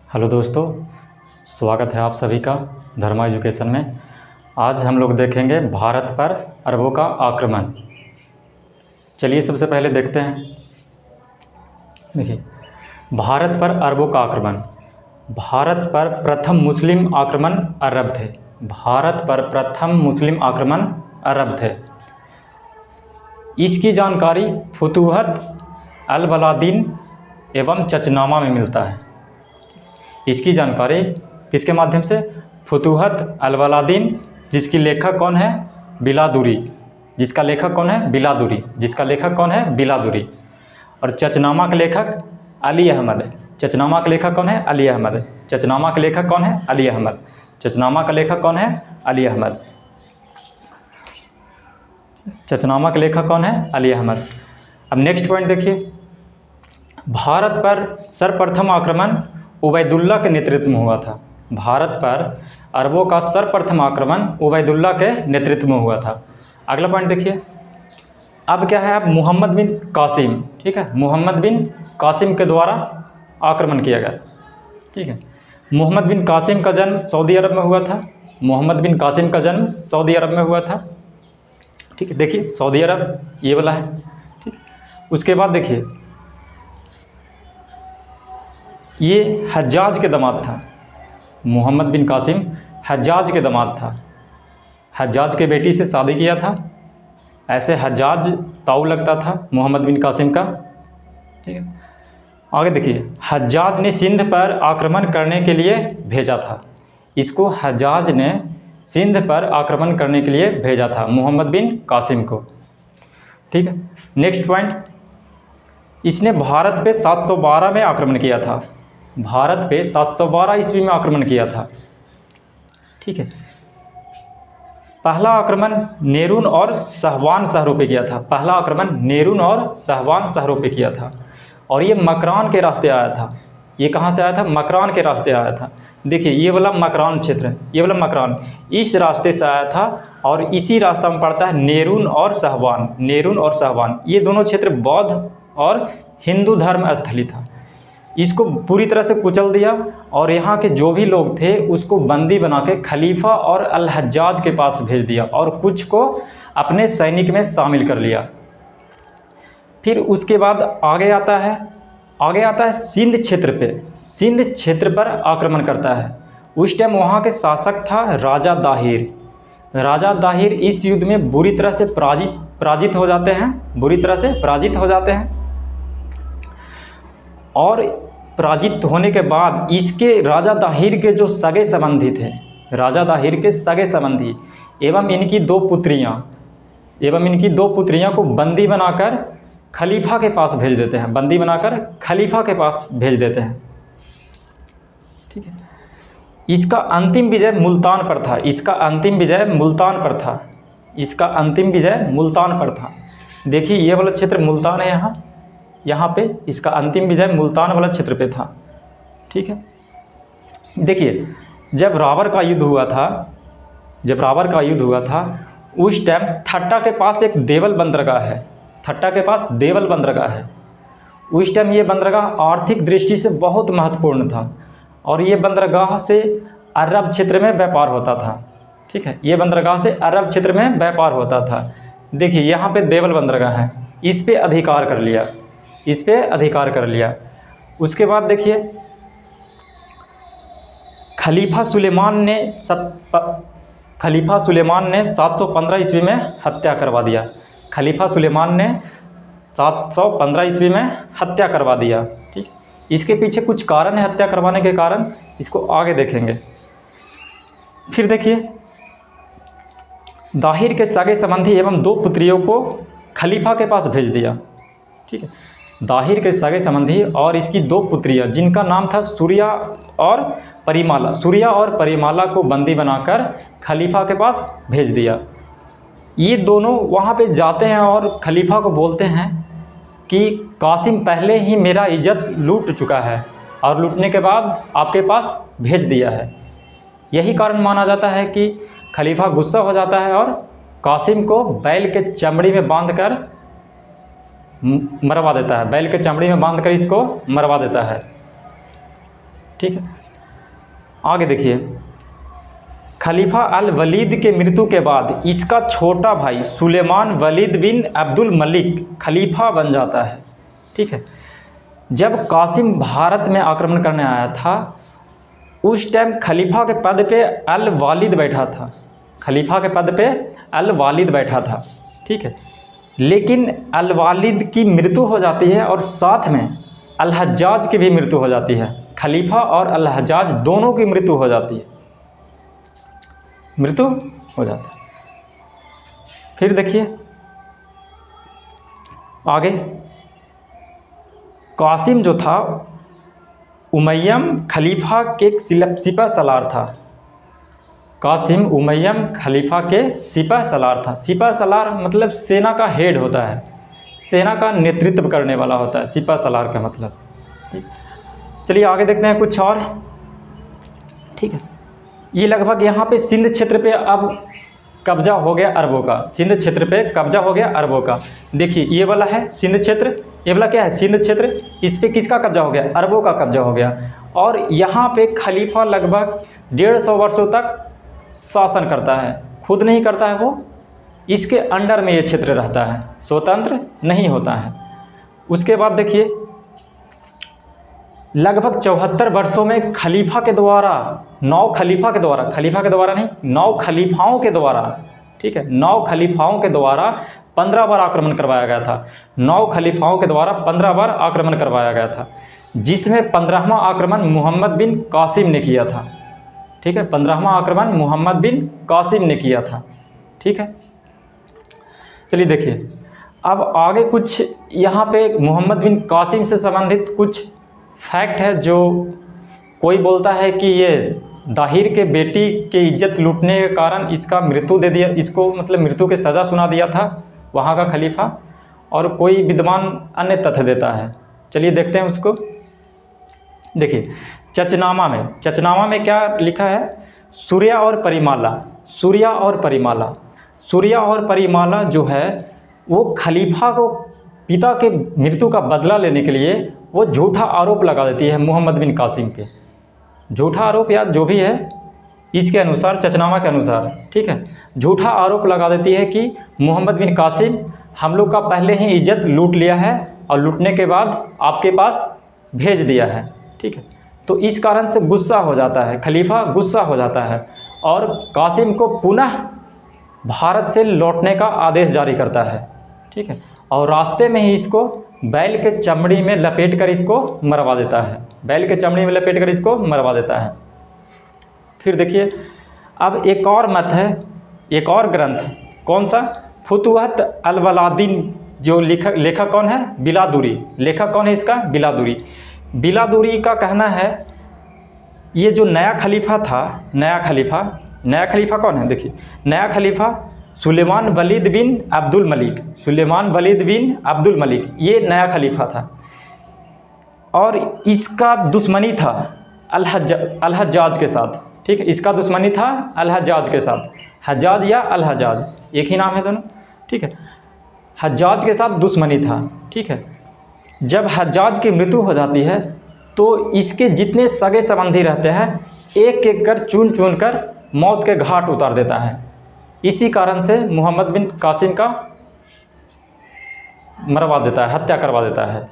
Hello दोस्तों, स्वागत है आप सभी का धर्मा एजुकेशन में। आज हम लोग देखेंगे भारत पर अरबों का आक्रमण। चलिए सबसे पहले देखते हैं। देखिए, भारत पर अरबों का आक्रमण। भारत पर प्रथम मुस्लिम आक्रमण अरब थे। भारत पर प्रथम मुस्लिम आक्रमण अरब थे। इसकी जानकारी फुतूहत अल-बलादीन एवं चचनामा में मिलता है। इसकी जानकारी किसके माध्यम से? फुतूहत अल-बलादीन, जिसकी लेखक कौन है? बिलादुरी। जिसका लेखक कौन है? बिलादुरी। जिसका लेखक कौन है? बिलादुरी। और चचनामा के लेखक अली अहमद। चचनामा के लेखक कौन है? अली अहमद। चचनामा के लेखक कौन है? अली अहमद। चचनामा का लेखक कौन है? अली अहमद। चचनामा के लेखक कौन है? अली अहमद। अब नेक्स्ट पॉइंट देखिए, भारत पर सर्वप्रथम आक्रमण उबैदुल्ला के नेतृत्व में हुआ था। भारत पर अरबों का सर्वप्रथम आक्रमण उबैदुल्ला के नेतृत्व में हुआ था। अगला पॉइंट देखिए, अब क्या है? अब मोहम्मद बिन कासिम, ठीक है, मोहम्मद बिन कासिम के द्वारा आक्रमण किया गया, ठीक है। मोहम्मद बिन कासिम का जन्म सऊदी अरब में हुआ था। मोहम्मद बिन कासिम का जन्म सऊदी अरब में हुआ था, ठीक है। देखिए सऊदी अरब ये वाला है, ठीक। उसके बाद देखिए, ये हज्जाज के दामाद था। मोहम्मद बिन कासिम हज्जाज के दामाद था। हज्जाज के बेटी से शादी किया था। ऐसे हज्जाज ताऊ लगता था मोहम्मद बिन कासिम का, ठीक है। आगे देखिए, हज्जाज ने सिंध पर आक्रमण करने के लिए भेजा था। इसको हज्जाज ने सिंध पर आक्रमण करने के लिए भेजा था मोहम्मद बिन कासिम को, ठीक है। नेक्स्ट पॉइंट, इसने भारत पे 712 में आक्रमण किया था। भारत पे 712 ईस्वी में आक्रमण किया था, ठीक है। पहला आक्रमण नेरून और सहवान शहरों पे किया था। पहला आक्रमण नेरून और सहवान शहरों पे किया था और ये मकरान के रास्ते आया था। ये कहाँ से आया था? मकरान के रास्ते आया था। देखिए ये वाला मकरान क्षेत्र है, ये वाला मकरान इस रास्ते से आया था और इसी रास्ता में पड़ता है नेरून और सहवान। नेरून और सहवान ये दोनों क्षेत्र बौद्ध और हिंदू धर्म स्थली था। इसको पूरी तरह से कुचल दिया और यहाँ के जो भी लोग थे उसको बंदी बना के खलीफा और अल-हज्जाज के पास भेज दिया और कुछ को अपने सैनिक में शामिल कर लिया। फिर उसके बाद आगे आता है सिंध क्षेत्र पे। सिंध क्षेत्र पर आक्रमण करता है। उस टाइम वहाँ के शासक था राजा दाहिर। राजा दाहिर इस युद्ध में बुरी तरह से पराजित हो जाते हैं। बुरी तरह से पराजित हो जाते हैं और पराजित होने के बाद इसके राजा दाहिर के जो सगे संबंधी थे, राजा दाहिर के सगे संबंधी एवं इनकी दो पुत्रियां को बंदी बनाकर खलीफा के पास भेज देते हैं। बंदी बनाकर खलीफा के पास भेज देते हैं, ठीक है। इसका अंतिम विजय मुल्तान पर था। इसका अंतिम विजय मुल्तान पर था। इसका अंतिम विजय मुल्तान पर था। देखिए ये वाला क्षेत्र मुल्तान है, यहाँ पे इसका अंतिम विजय मुल्तान वाला क्षेत्र पे था, ठीक है। देखिए जब रावर का युद्ध हुआ था उस टाइम थट्टा के पास एक देवल बंदरगाह है। थट्टा के पास देवल बंदरगाह है। उस टाइम ये बंदरगाह आर्थिक दृष्टि से बहुत महत्वपूर्ण था और ये बंदरगाह से अरब क्षेत्र में व्यापार होता था, ठीक है। ये बंदरगाह से अरब क्षेत्र में व्यापार होता था। देखिए यहाँ पे देवल बंदरगाह है, इस पे अधिकार कर लिया। उसके बाद देखिए खलीफा सुलेमान ने 715 ईस्वी में हत्या करवा दिया। खलीफा सुलेमान ने 715 ईस्वी में हत्या करवा दिया, ठीक। इसके पीछे कुछ कारण है हत्या करवाने के कारण, इसको आगे देखेंगे। फिर देखिए दाहिर के सगे संबंधी एवं दो पुत्रियों को खलीफा के पास भेज दिया, ठीक है। दाहिर के सगे संबंधी और इसकी दो पुत्रियां जिनका नाम था सूर्या और परिमाला को बंदी बनाकर खलीफा के पास भेज दिया। ये दोनों वहाँ पे जाते हैं और खलीफा को बोलते हैं कि कासिम पहले ही मेरा इज्जत लूट चुका है और लूटने के बाद आपके पास भेज दिया है। यही कारण माना जाता है कि खलीफा गुस्सा हो जाता है और कासिम को बैल के चमड़ी में बांधकर मरवा देता है। बैल के चमड़ी में बांधकर इसको मरवा देता है। ठीक है, आगे देखिए, खलीफा अल वलीद के मृत्यु के बाद इसका छोटा भाई सुलेमान वलीद बिन अब्दुल मलिक खलीफा बन जाता है। ठीक है, जब कासिम भारत में आक्रमण करने आया था उस टाइम खलीफा के पद पे अल वालिद बैठा था, खलीफा के पद पे अल वालिद बैठा था। ठीक है, लेकिन अल वालिद की मृत्यु हो जाती है और साथ में अल हज्जाज की भी मृत्यु हो जाती है। खलीफा और अल हज्जाज दोनों की मृत्यु हो जाती है, मृत्यु हो जाता है। फिर देखिए आगे, कासिम जो था उमय्यम खलीफा के सिपह सलार था। कासिम उमय्यम खलीफा के सिपह सलार था। सिपह सलार मतलब सेना का हेड होता है, सेना का नेतृत्व करने वाला होता है सिपह सलार का मतलब। ठीक, चलिए आगे देखते हैं कुछ और। ठीक है, ये लगभग यहाँ पे सिंध क्षेत्र पे अब कब्जा हो गया अरबों का, सिंध क्षेत्र पे कब्जा हो गया अरबों का। देखिए ये वाला है सिंध क्षेत्र, ये वाला क्या है सिंध क्षेत्र, इस पे किसका कब्जा हो गया, अरबों का कब्जा हो गया। और यहाँ पे खलीफा लगभग 150 वर्षों तक शासन करता है, खुद नहीं करता है वो, इसके अंडर में ये क्षेत्र रहता है, स्वतंत्र नहीं होता है। उसके बाद देखिए लगभग 74 वर्षों में खलीफा के द्वारा 9 खलीफा के द्वारा, खलीफा के द्वारा नहीं 9 खलीफाओं के द्वारा, ठीक है 9 खलीफाओं के द्वारा 15 बार आक्रमण करवाया गया था। 9 खलीफाओं के द्वारा 15 बार आक्रमण करवाया गया था, जिसमें 15वां आक्रमण मोहम्मद बिन कासिम ने किया था। ठीक है, 15वां आक्रमण मोहम्मद बिन कासिम ने किया था। ठीक है, चलिए देखिए अब आगे कुछ यहाँ पे मोहम्मद बिन कासिम से संबंधित कुछ फैक्ट है। जो कोई बोलता है कि ये दाहिर के बेटी के इज्जत लूटने के कारण इसका मृत्यु दे दिया, इसको मतलब मृत्यु की सज़ा सुना दिया था वहाँ का खलीफा, और कोई विद्वान अन्य तथ्य देता है। चलिए देखते हैं उसको। देखिए चचनामा में क्या लिखा है, सूर्या और परिमाला, सूर्या और परिमाला, सूर्या और परिमाला जो है वो खलीफा को पिता के मृत्यु का बदला लेने के लिए वो झूठा आरोप लगा देती है मोहम्मद बिन कासिम पे, झूठा आरोप या जो भी है इसके अनुसार, चचनामा के अनुसार। ठीक है, झूठा आरोप लगा देती है कि मोहम्मद बिन कासिम हम लोग का पहले ही इज्जत लूट लिया है और लूटने के बाद आपके पास भेज दिया है। ठीक है, तो इस कारण से गुस्सा हो जाता है, खलीफा गुस्सा हो जाता है और कासिम को पुनः भारत से लौटने का आदेश जारी करता है। ठीक है, और रास्ते में ही इसको बैल के चमड़ी में लपेट कर इसको मरवा देता है, बैल के चमड़ी में लपेट कर इसको मरवा देता है। फिर देखिए अब एक और मत है, एक और ग्रंथ, कौन सा, फुतुहत अल-वलादीन, जो लेखक कौन है, बिलादुरी, लेखक कौन है इसका, बिलादुरी। बिलादुरी का कहना है ये जो नया खलीफा था, नया खलीफा कौन है, देखिए नया खलीफा सुलेमान वलीद बिन अब्दुल मलिक, सुलेमान वलीद बिन अब्दुल मलिक, ये नया खलीफा था और इसका दुश्मनी था अल-हज्जाज के साथ। ठीक है, इसका दुश्मनी था अल-हज्जाज के साथ, हज्जाज या अल-हज्जाज एक ही नाम है दोनों। ठीक है, हज्जाज के साथ दुश्मनी था। ठीक है, जब हज्जाज की मृत्यु हो जाती है तो इसके जितने सगे संबंधी रहते हैं एक एक कर चुन चुन कर मौत के घाट उतार देता है। इसी कारण से मोहम्मद बिन कासिम का मरवा देता है, हत्या करवा देता है।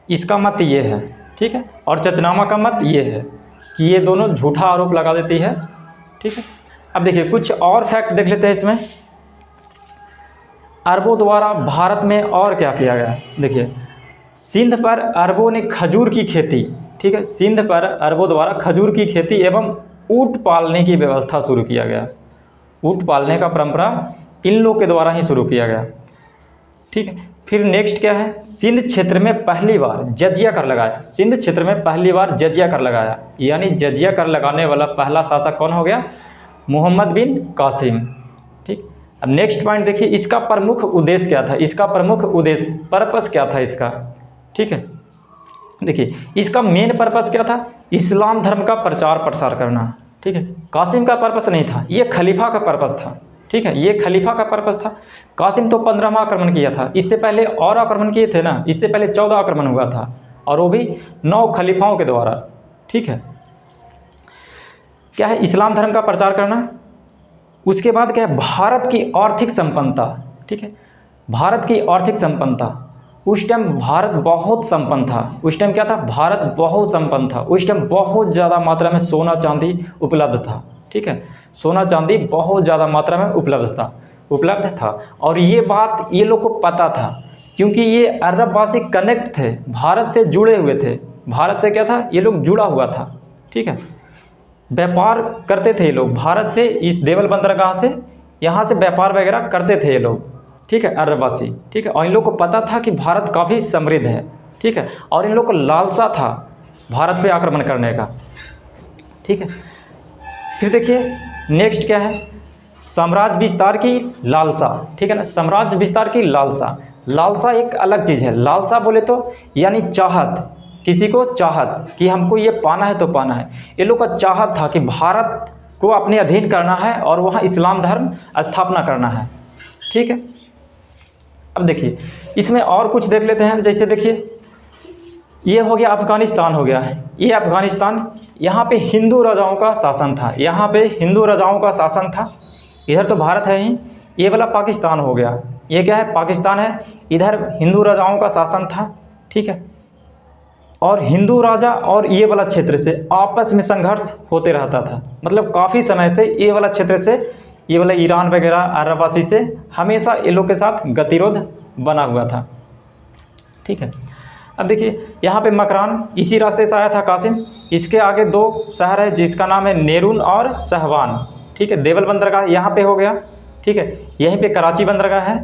इसका मत ये है। ठीक है, और चचनामा का मत ये है कि ये दोनों झूठा आरोप लगा देती है। ठीक है, अब देखिए कुछ और फैक्ट देख लेते हैं इसमें। अरबों द्वारा भारत में और क्या किया गया, देखिए सिंध पर अरबों ने खजूर की खेती, ठीक है, सिंध पर अरबों द्वारा खजूर की खेती एवं ऊँट पालने की व्यवस्था शुरू किया गया। ऊँट पालने का परंपरा इन लोग के द्वारा ही शुरू किया गया। ठीक है, फिर नेक्स्ट क्या है, सिंध क्षेत्र में पहली बार जजिया कर लगाया, सिंध क्षेत्र में पहली बार जजिया कर लगाया, यानी जजिया कर लगाने वाला पहला शासक कौन हो गया, मोहम्मद बिन कासिम। ठीक, अब नेक्स्ट पॉइंट देखिए, इसका प्रमुख उद्देश्य क्या था, इसका प्रमुख उद्देश्य पर्पस क्या था इसका। ठीक है, देखिए इसका मेन पर्पस क्या था, इस्लाम धर्म का प्रचार प्रसार करना। ठीक है, कासिम का पर्पस नहीं था, ये खलीफा का पर्पस था। ठीक है, ये खलीफा का पर्पस था। कासिम तो 15वां आक्रमण किया था, इससे पहले और आक्रमण किए थे ना, इससे पहले 14 आक्रमण हुआ था और वो भी 9 खलीफाओं के द्वारा। ठीक है, क्या है इस्लाम धर्म का प्रचार करना। उसके बाद क्या है भारत की आर्थिक संपन्नता। ठीक है, भारत की आर्थिक संपन्नता, उस टाइम भारत बहुत संपन्न था। उस टाइम क्या था, भारत बहुत संपन्न था। उस टाइम बहुत ज़्यादा मात्रा में सोना चांदी उपलब्ध था। ठीक है, सोना चांदी बहुत ज़्यादा मात्रा में उपलब्ध था। और ये बात ये लोग को पता था, क्योंकि ये अरबवासी कनेक्ट थे, भारत से जुड़े हुए थे। भारत से क्या था, ये लोग जुड़ा हुआ था। ठीक है, व्यापार करते थे ये लोग भारत से, इस देवल बंदरगाह से, यहाँ से व्यापार वगैरह करते थे ये लोग। ठीक है, अरबवासी। ठीक है, और इन लोग को पता था कि भारत काफ़ी समृद्ध है। ठीक है, और इन लोग को लालसा था भारत पे आक्रमण करने का। ठीक है, फिर देखिए नेक्स्ट क्या है, साम्राज्य विस्तार की लालसा। ठीक है ना, साम्राज्य विस्तार की लालसा। लालसा एक अलग चीज़ है। लालसा बोले तो यानी चाहत, किसी को चाहत कि हमको ये पाना है तो पाना है। ये लोग का चाहत था कि भारत को अपने अधीन करना है और वहाँ इस्लाम धर्म स्थापना करना है। ठीक है, अब देखिए इसमें और कुछ देख लेते हैं। जैसे देखिए ये हो गया अफ़गानिस्तान हो गया है, ये अफ़गानिस्तान, यहाँ पे हिंदू राजाओं का शासन था। यहाँ पे हिंदू राजाओं का शासन था। इधर तो भारत है ही, ये वाला पाकिस्तान हो गया, ये क्या है पाकिस्तान है। इधर हिंदू राजाओं का शासन था। ठीक है, और हिंदू राजा और ये वाला क्षेत्र से आपस में संघर्ष होते रहता था। मतलब काफ़ी समय से ये वाला क्षेत्र से, ये वाला ईरान वगैरह अरबवासी से हमेशा ये लोग के साथ गतिरोध बना हुआ था। ठीक है, अब देखिए यहाँ पे मकरान इसी रास्ते से आया था कासिम। इसके आगे 2 शहर है जिसका नाम है नेरून और सहवान। ठीक है, देवल बंदरगाह यहाँ पे हो गया। ठीक है, यहीं पे कराची बंदरगाह है।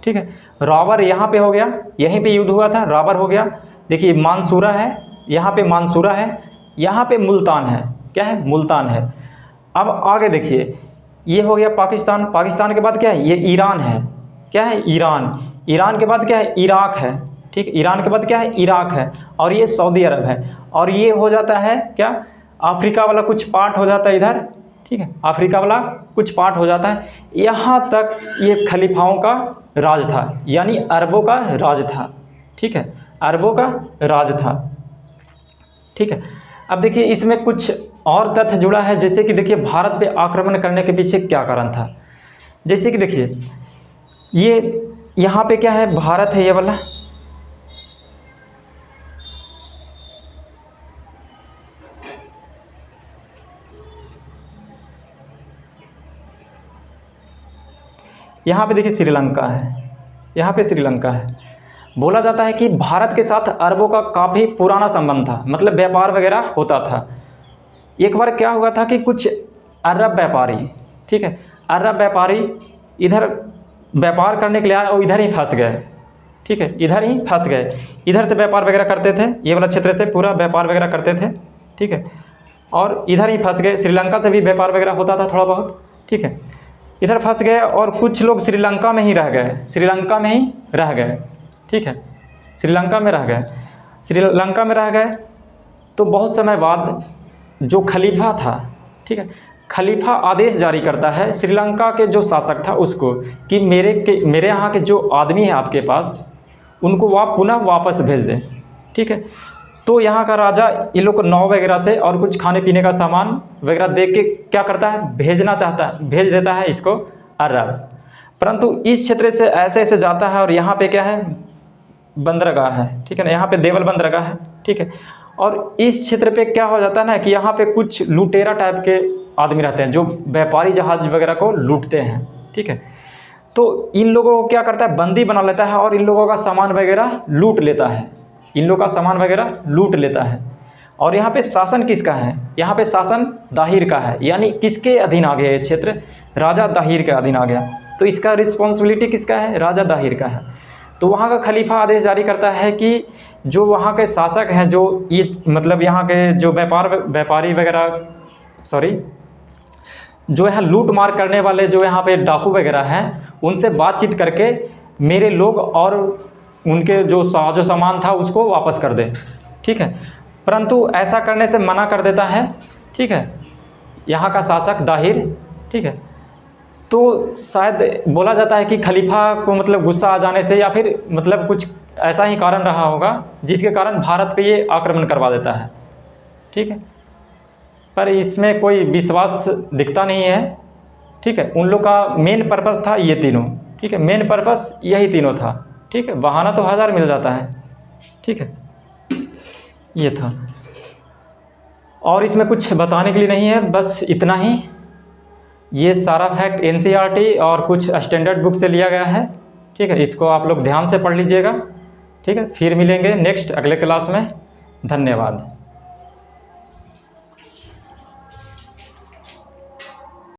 ठीक है, रावर यहाँ पे हो गया, यहीं पे युद्ध हुआ था, रावर हो गया। देखिए मानसूरा है, यहाँ पे मानसूरा है, यहाँ पे मुल्तान है। क्या है, मुल्तान है। अब आगे देखिए ये हो गया पाकिस्तान। पाकिस्तान के बाद क्या है, ये ईरान है। क्या है, ईरान। ईरान के बाद क्या है, इराक है। ठीक, ईरान के बाद क्या है, इराक है। और ये सऊदी अरब है। और ये हो जाता है क्या, अफ्रीका वाला कुछ पार्ट हो जाता है इधर। ठीक है, अफ्रीका वाला कुछ पार्ट हो जाता है। यहाँ तक ये खलीफाओं का राज था, यानी अरबों का राज था। ठीक है, अरबों का राज था। ठीक है, अब देखिए इसमें कुछ और तथ्य जुड़ा है। जैसे कि देखिए भारत पे आक्रमण करने के पीछे क्या कारण था। जैसे कि देखिए ये यहाँ पे क्या है, भारत है ये वाला। यहाँ पे देखिए श्रीलंका है, यहाँ पे श्रीलंका है। बोला जाता है कि भारत के साथ अरबों का काफ़ी पुराना संबंध था, मतलब व्यापार वगैरह होता था। एक बार क्या हुआ था कि कुछ अरब व्यापारी, ठीक है, अरब व्यापारी इधर व्यापार करने के लिए आए और इधर ही फंस गए। ठीक है, इधर ही फंस गए। इधर से व्यापार वगैरह करते थे, ये वाला क्षेत्र से पूरा व्यापार वगैरह करते थे। ठीक है, और इधर ही फंस गए। श्रीलंका से भी व्यापार वगैरह होता था थोड़ा बहुत। ठीक है, इधर फंस गए और कुछ लोग श्रीलंका में ही रह गए, श्रीलंका में ही रह गए। ठीक है, श्रीलंका में रह गए। श्रीलंका में रह गए तो बहुत समय बाद जो खलीफा था, ठीक है, खलीफा आदेश जारी करता है श्रीलंका के जो शासक था उसको कि मेरे यहाँ के जो आदमी है आपके पास, उनको आप पुनः वापस भेज दें। ठीक है, तो यहाँ का राजा ये लोग को नाव वगैरह से और कुछ खाने पीने का सामान वगैरह दे के क्या करता है, भेज देता है इसको अरब। परंतु इस क्षेत्र से ऐसे ऐसे जाता है और यहाँ पे क्या है, बंदरगाह है। ठीक है ना, यहाँ पे देवल बंदरगाह है। ठीक है, और इस क्षेत्र पे क्या हो जाता है ना कि यहाँ पे कुछ लुटेरा टाइप के आदमी रहते हैं जो व्यापारी जहाज वगैरह को लूटते हैं। ठीक है, तो इन लोगों को क्या करता है, बंदी बना लेता है और इन लोगों का सामान वगैरह लूट लेता है। इन लोगों का सामान वगैरह लूट लेता है। और यहाँ पे शासन किसका है, यहाँ पे शासन दाहिर का है। यानी किसके अधीन आ गया ये क्षेत्र, राजा दाहिर के अधीन आ गया। तो इसका रिस्पॉन्सिबिलिटी किसका है, राजा दाहिर का है। तो वहाँ का खलीफा आदेश जारी करता है कि जो वहाँ के शासक हैं, जो ये मतलब यहाँ के जो व्यापारी वगैरह जो यहाँ लूट मार करने वाले जो यहाँ पे डाकू वगैरह हैं, उनसे बातचीत करके मेरे लोग और उनके जो सामान था उसको वापस कर दे। ठीक है, परंतु ऐसा करने से मना कर देता है। ठीक है, यहाँ का शासक दाहिर। ठीक है, तो शायद बोला जाता है कि खलीफा को मतलब गुस्सा आ जाने से या फिर मतलब कुछ ऐसा ही कारण रहा होगा जिसके कारण भारत पे ये आक्रमण करवा देता है। ठीक है, पर इसमें कोई विश्वास दिखता नहीं है। ठीक है, उन लोग का मेन पर्पस था ये तीनों। ठीक है, मेन पर्पस यही तीनों था। ठीक है, बहाना तो हज़ार मिल जाता है। ठीक है, ये था, और इसमें कुछ बताने के लिए नहीं है, बस इतना ही। ये सारा फैक्ट एनसीईआरटी और कुछ स्टैंडर्ड बुक से लिया गया है। ठीक है, इसको आप लोग ध्यान से पढ़ लीजिएगा। ठीक है, फिर मिलेंगे नेक्स्ट अगले क्लास में। धन्यवाद।